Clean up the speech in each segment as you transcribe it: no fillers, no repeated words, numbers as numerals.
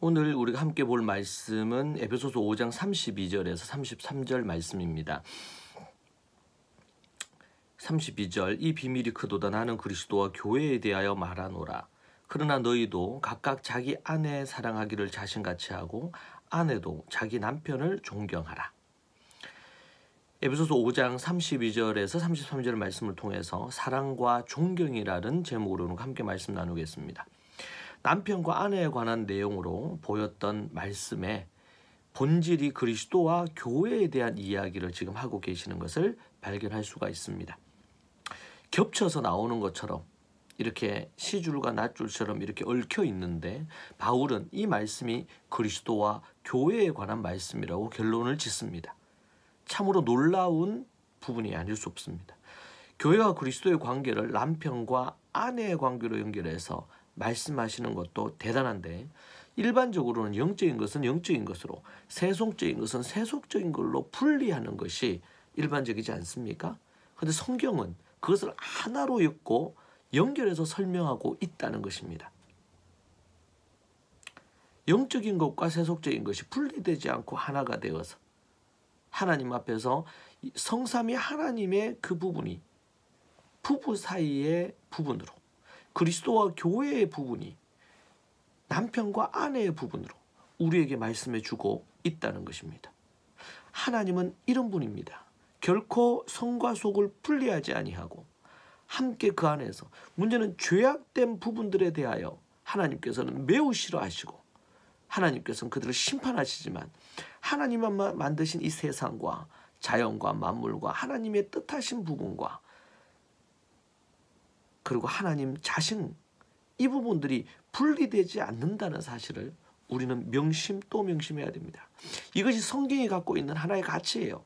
오늘 우리가 함께 볼 말씀은 에베소서 5장 32절에서 33절 말씀입니다. 32절 이 비밀이 크도다 나는 그리스도와 교회에 대하여 말하노라. 그러나 너희도 각각 자기 아내 사랑하기를 자신같이 하고 아내도 자기 남편을 존경하라. 에베소서 5장 32절에서 33절 말씀을 통해서 사랑과 존경이라는 제목으로 함께 말씀 나누겠습니다. 남편과 아내에 관한 내용으로 보였던 말씀의 본질이 그리스도와 교회에 대한 이야기를 지금 하고 계시는 것을 발견할 수가 있습니다. 겹쳐서 나오는 것처럼 이렇게 시줄과 낫줄처럼 이렇게 얽혀 있는데 바울은 이 말씀이 그리스도와 교회에 관한 말씀이라고 결론을 짓습니다. 참으로 놀라운 부분이 아닐 수 없습니다. 교회와 그리스도의 관계를 남편과 아내의 관계로 연결해서 말씀하시는 것도 대단한데 일반적으로는 영적인 것은 영적인 것으로 세속적인 것은 세속적인 걸로 분리하는 것이 일반적이지 않습니까? 그런데 성경은 그것을 하나로 엮고 연결해서 설명하고 있다는 것입니다. 영적인 것과 세속적인 것이 분리되지 않고 하나가 되어서 하나님 앞에서 성삼위 하나님의 그 부분이 부부 사이의 부분으로 그리스도와 교회의 부분이 남편과 아내의 부분으로 우리에게 말씀해 주고 있다는 것입니다. 하나님은 이런 분입니다. 결코 성과 속을 분리하지 아니하고 함께 그 안에서 문제는 죄악된 부분들에 대하여 하나님께서는 매우 싫어하시고 하나님께서는 그들을 심판하시지만 하나님만 만드신 이 세상과 자연과 만물과 하나님의 뜻하신 부분과 그리고 하나님 자신 이 부분들이 분리되지 않는다는 사실을 우리는 명심 또 명심해야 됩니다. 이것이 성경이 갖고 있는 하나의 가치예요.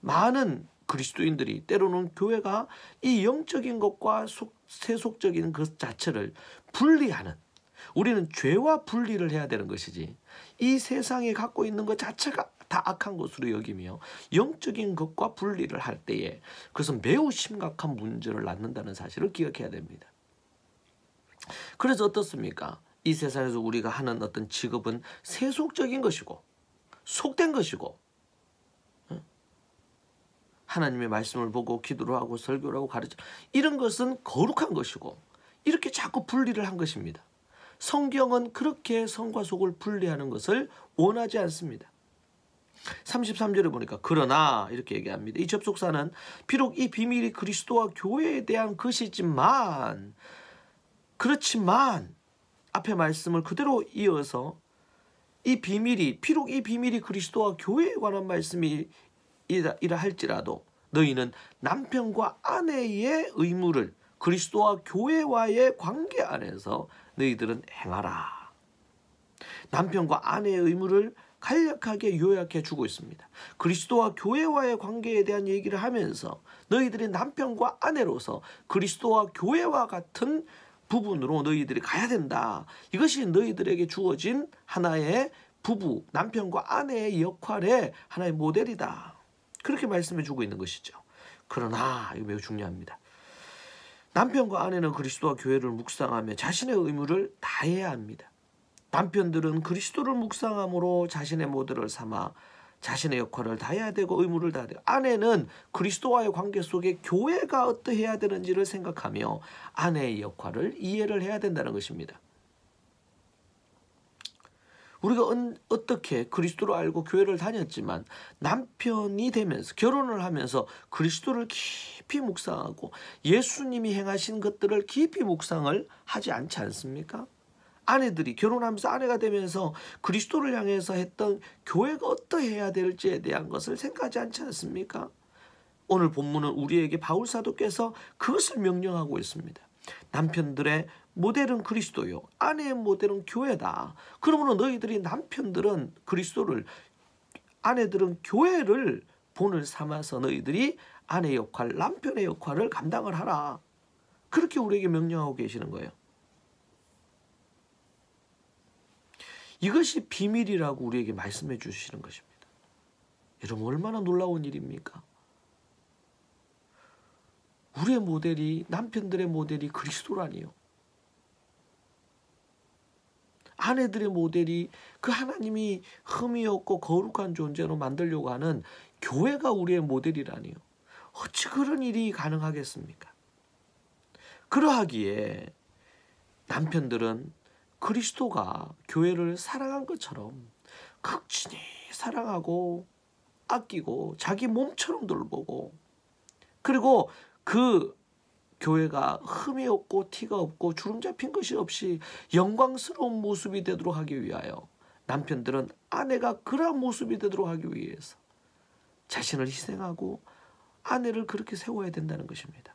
많은 그리스도인들이 때로는 교회가 이 영적인 것과 세속적인 것 자체를 분리하는 우리는 죄와 분리를 해야 되는 것이지 이 세상에 갖고 있는 것 자체가 다 악한 것으로 여기며 영적인 것과 분리를 할 때에 그것은 매우 심각한 문제를 낳는다는 사실을 기억해야 됩니다. 그래서 어떻습니까? 이 세상에서 우리가 하는 어떤 직업은 세속적인 것이고 속된 것이고 하나님의 말씀을 보고 기도를 하고 설교를 하고 가르쳐 이런 것은 거룩한 것이고 이렇게 자꾸 분리를 한 것입니다. 성경은 그렇게 성과 속을 분리하는 것을 원하지 않습니다. 33절에 보니까 그러나 이렇게 얘기합니다. 이 접속사는 비록 이 비밀이 그리스도와 교회에 대한 것이지만 그렇지만 앞에 말씀을 그대로 이어서 비록 이 비밀이 그리스도와 교회에 관한 말씀이라 할지라도 너희는 남편과 아내의 의무를 그리스도와 교회와의 관계 안에서 너희들은 행하라. 남편과 아내의 의무를 간략하게 요약해 주고 있습니다. 그리스도와 교회와의 관계에 대한 얘기를 하면서 너희들이 남편과 아내로서 그리스도와 교회와 같은 부분으로 너희들이 가야 된다. 이것이 너희들에게 주어진 하나의 부부, 남편과 아내의 역할의 하나의 모델이다. 그렇게 말씀해 주고 있는 것이죠. 그러나 이거 매우 중요합니다. 남편과 아내는 그리스도와 교회를 묵상하며 자신의 의무를 다해야 합니다. 남편들은 그리스도를 묵상함으로 자신의 모델을 삼아 자신의 역할을 다해야 되고 의무를 다해야 되고 아내는 그리스도와의 관계 속에 교회가 어떠해야 되는지를 생각하며 아내의 역할을 이해를 해야 된다는 것입니다. 우리가 어떻게 그리스도를 알고 교회를 다녔지만 남편이 되면서 결혼을 하면서 그리스도를 깊이 묵상하고 예수님이 행하신 것들을 깊이 묵상을 하지 않지 않습니까? 아내들이 결혼하면서 아내가 되면서 그리스도를 향해서 했던 교회가 어떠해야 될지에 대한 것을 생각하지 않지 않습니까? 오늘 본문은 우리에게 바울 사도께서 그것을 명령하고 있습니다. 남편들의 모델은 그리스도요 아내의 모델은 교회다. 그러므로 너희들이 남편들은 그리스도를 아내들은 교회를 본을 삼아서 너희들이 아내의 역할 남편의 역할을 감당을 하라. 그렇게 우리에게 명령하고 계시는 거예요. 이것이 비밀이라고 우리에게 말씀해 주시는 것입니다. 여러분 얼마나 놀라운 일입니까? 우리의 모델이 남편들의 모델이 그리스도라니요. 아내들의 모델이 그 하나님이 흠이 없고 거룩한 존재로 만들려고 하는 교회가 우리의 모델이라니요. 어찌 그런 일이 가능하겠습니까? 그러하기에 남편들은 그리스도가 교회를 사랑한 것처럼 극진히 사랑하고 아끼고 자기 몸처럼 돌보고, 그리고 그 교회가 흠이 없고 티가 없고 주름 잡힌 것이 없이 영광스러운 모습이 되도록 하기 위하여 남편들은 아내가 그러한 모습이 되도록 하기 위해서 자신을 희생하고 아내를 그렇게 세워야 된다는 것입니다.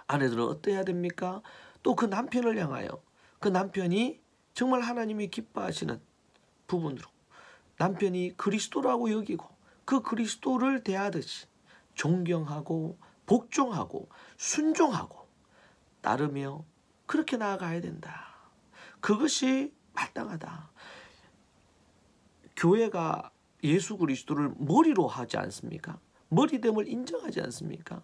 아내들은 어떠해야 됩니까? 또 그 남편을 향하여 그 남편이 정말 하나님이 기뻐하시는 부분으로 남편이 그리스도라고 여기고 그 그리스도를 대하듯이 존경하고 복종하고 순종하고 따르며 그렇게 나아가야 된다. 그것이 마땅하다. 교회가 예수 그리스도를 머리로 하지 않습니까? 머리됨을 인정하지 않습니까?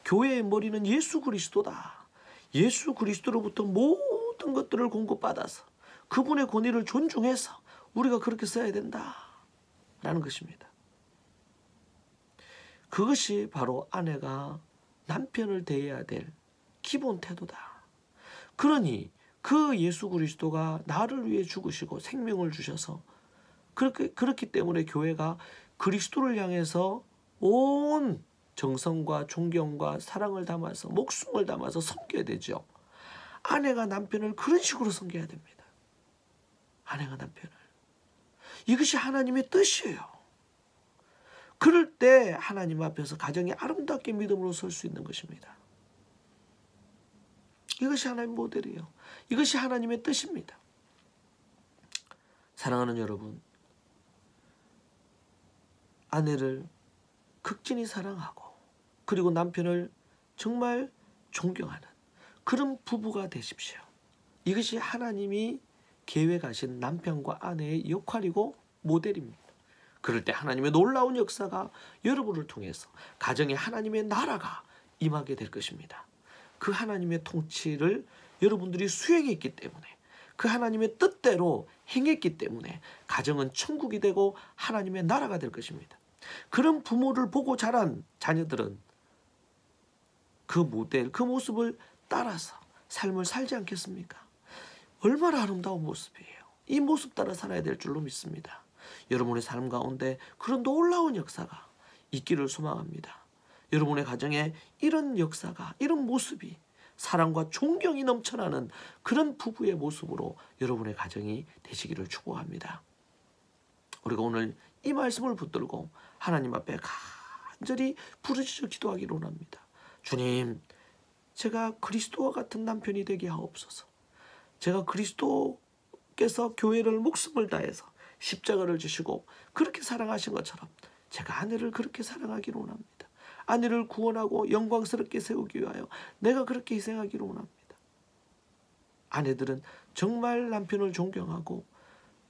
교회의 머리는 예수 그리스도다. 예수 그리스도로부터 모든 것들을 공급받아서 그분의 권위를 존중해서 우리가 그렇게 써야 된다라는 것입니다. 그것이 바로 아내가 남편을 대해야 될 기본 태도다. 그러니 그 예수 그리스도가 나를 위해 죽으시고 생명을 주셔서 그렇기 때문에 교회가 그리스도를 향해서 온 정성과 존경과 사랑을 담아서 목숨을 담아서 섬겨야 되죠. 아내가 남편을 그런 식으로 섬겨야 됩니다. 아내가 남편을. 이것이 하나님의 뜻이에요. 그럴 때 하나님 앞에서 가정이 아름답게 믿음으로 설 수 있는 것입니다. 이것이 하나님의 모델이에요. 이것이 하나님의 뜻입니다. 사랑하는 여러분, 아내를 극진히 사랑하고 그리고 남편을 정말 존경하는 그런 부부가 되십시오. 이것이 하나님이 계획하신 남편과 아내의 역할이고 모델입니다. 그럴 때 하나님의 놀라운 역사가 여러분을 통해서 가정에 하나님의 나라가 임하게 될 것입니다. 그 하나님의 통치를 여러분들이 수행했기 때문에, 그 하나님의 뜻대로 행했기 때문에 가정은 천국이 되고 하나님의 나라가 될 것입니다. 그런 부모를 보고 자란 자녀들은 그 모델, 그 모습을 따라서 삶을 살지 않겠습니까? 얼마나 아름다운 모습이에요. 이 모습 따라 살아야 될 줄로 믿습니다. 여러분의 삶 가운데 그런 놀라운 역사가 있기를 소망합니다. 여러분의 가정에 이런 역사가, 이런 모습이 사랑과 존경이 넘쳐나는 그런 부부의 모습으로 여러분의 가정이 되시기를 축복합니다. 우리가 오늘 이 말씀을 붙들고 하나님 앞에 간절히 부르짖어 기도하기를 원합니다. 주님, 제가 그리스도와 같은 남편이 되게 하옵소서. 제가 그리스도께서 교회를 목숨을 다해서 십자가를 지시고 그렇게 사랑하신 것처럼 제가 아내를 그렇게 사랑하기를 원합니다. 아내를 구원하고 영광스럽게 세우기 위하여 내가 그렇게 희생하기를 원합니다. 아내들은 정말 남편을 존경하고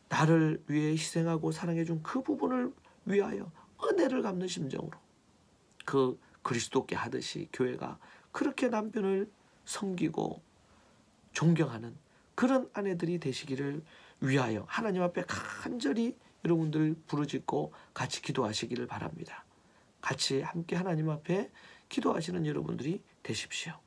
나를 위해 희생하고 사랑해준 그 부분을 위하여 은혜를 갚는 심정으로 그 그리스도께 하듯이 교회가 그렇게 남편을 섬기고 존경하는 그런 아내들이 되시기를 위하여 하나님 앞에 간절히 여러분들 부르짖고 같이 기도하시기를 바랍니다. 같이 함께 하나님 앞에 기도하시는 여러분들이 되십시오.